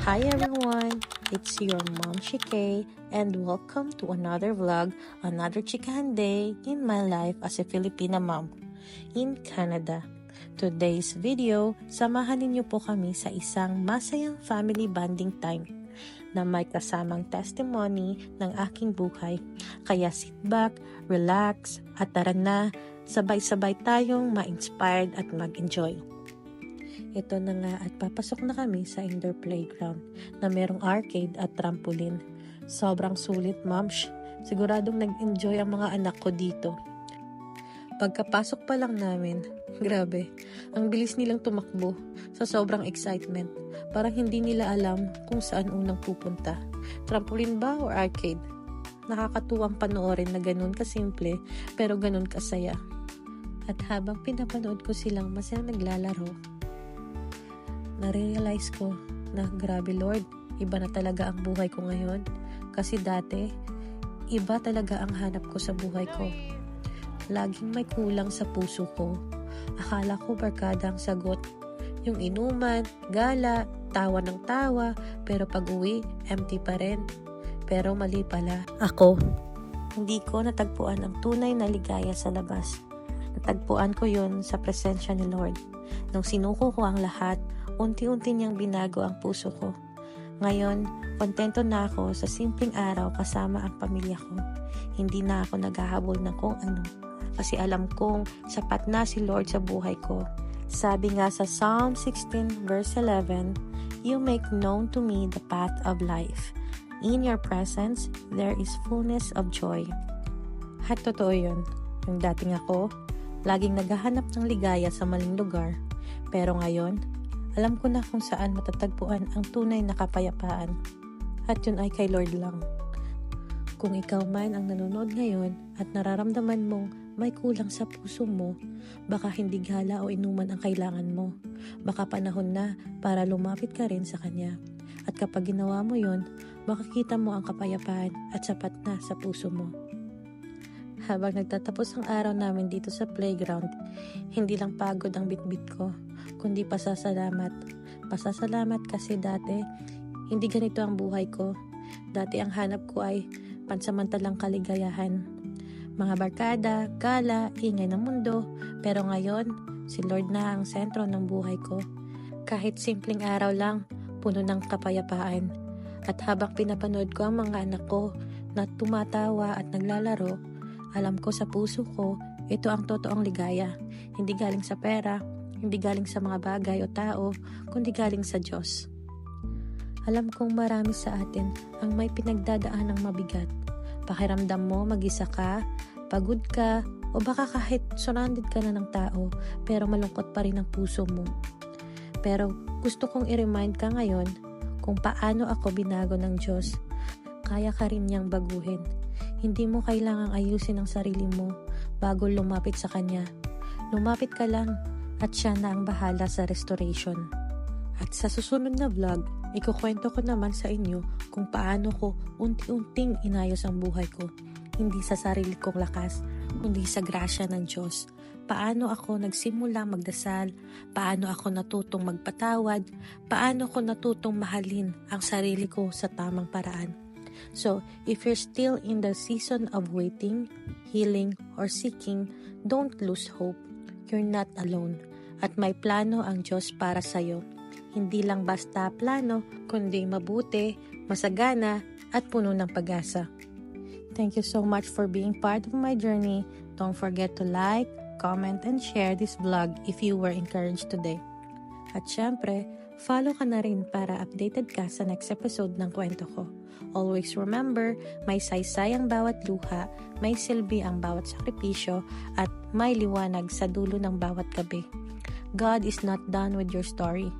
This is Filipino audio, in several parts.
Hi everyone, it's your mom Shike and welcome to another vlog, another chikahan day in my life as a Filipina mom in Canada. Today's video, samahan ninyo po kami sa isang masayang family bonding time na may kasamang testimony ng aking buhay. Kaya sit back, relax, at tara na, sabay-sabay tayong ma-inspired at mag-enjoy. Ito na nga at papasok na kami sa indoor playground na merong arcade at trampoline. Sobrang sulit, moms. Siguradong nag-enjoy ang mga anak ko dito. Pagkapasok pa lang namin, grabe, ang bilis nilang tumakbo sa sobrang excitement. Parang hindi nila alam kung saan unang pupunta. Trampoline ba o arcade? Nakakatuwang panoorin na ganun kasimple pero ganun kasaya. At habang pinapanood ko silang masayang naglalaro, na-realize ko na grabe Lord, iba na talaga ang buhay ko ngayon. Kasi dati, iba talaga ang hanap ko sa buhay ko. Laging may kulang sa puso ko. Akala ko barkada ang sagot. Yung inuman, gala, tawa ng tawa, pero pag uwi, empty pa rin. Pero mali pala. Ako, hindi ko natagpuan ang tunay na ligaya sa labas. Natagpuan ko yun sa presensya ni Lord. Nung sinuko ko ang lahat, unti-unti niyang binago ang puso ko. Ngayon, kontento na ako sa simpleng araw kasama ang pamilya ko. Hindi na ako naghahabol ng kung ano. Kasi alam kong sapat na si Lord sa buhay ko. Sabi nga sa Psalm 16 verse 11, "You make known to me the path of life. In your presence, there is fullness of joy." At totoo yun. Yung dating ako, laging naghahanap ng ligaya sa maling lugar. Pero ngayon, alam ko na kung saan matatagpuan ang tunay na kapayapaan. At yun ay kay Lord lang. Kung ikaw man ang nanonood ngayon at nararamdaman mong may kulang sa puso mo, baka hindi gala o inuman ang kailangan mo. Baka panahon na para lumapit ka rin sa Kanya. At kapag ginawa mo yun, makikita mo ang kapayapaan at sapat na sa puso mo. Habang nagtatapos ang araw namin dito sa playground, hindi lang pagod ang bitbit ko, kundi pasasalamat. Pasasalamat kasi dati, hindi ganito ang buhay ko. Dati ang hanap ko ay pansamantalang kaligayahan. Mga barkada, gala, ingay ng mundo. Pero ngayon, si Lord na ang sentro ng buhay ko. Kahit simpleng araw lang, puno ng kapayapaan. At habang pinapanood ko ang mga anak ko na tumatawa at naglalaro, alam ko sa puso ko, ito ang totoong ligaya. Hindi galing sa pera, hindi galing sa mga bagay o tao, kundi galing sa Diyos. Alam kong marami sa atin ang may pinagdadaan ng mabigat. Pakiramdam mo mag-isa ka, pagod ka, o baka kahit surrounded ka na ng tao, pero malungkot pa rin ang puso mo. Pero gusto kong i-remind ka ngayon kung paano ako binago ng Diyos. Kaya ka rin niyang baguhin. Hindi mo kailangang ayusin ang sarili mo bago lumapit sa Kanya. Lumapit ka lang at Siya na ang bahala sa restoration. At sa susunod na vlog, ikukwento ko naman sa inyo kung paano ko unti-unting inayos ang buhay ko. Hindi sa sarili kong lakas, kundi sa grasya ng Diyos. Paano ako nagsimula magdasal, paano ako natutong magpatawad, paano ko natutong mahalin ang sarili ko sa tamang paraan. So, if you're still in the season of waiting, healing, or seeking, don't lose hope. You're not alone. At may plano ang Diyos para sa'yo. Hindi lang basta plano, kundi mabuti, masagana, at puno ng pag-asa. Thank you so much for being part of my journey. Don't forget to like, comment, and share this vlog if you were encouraged today. At syempre, follow ka na rin para updated ka sa next episode ng kwento ko. Always remember, may saysay ang bawat luha, may silbi ang bawat sakripisyo, at may liwanag sa dulo ng bawat gabi. God is not done with your story.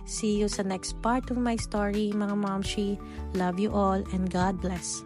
See you sa next part of my story, mga momshi. Love you all and God bless.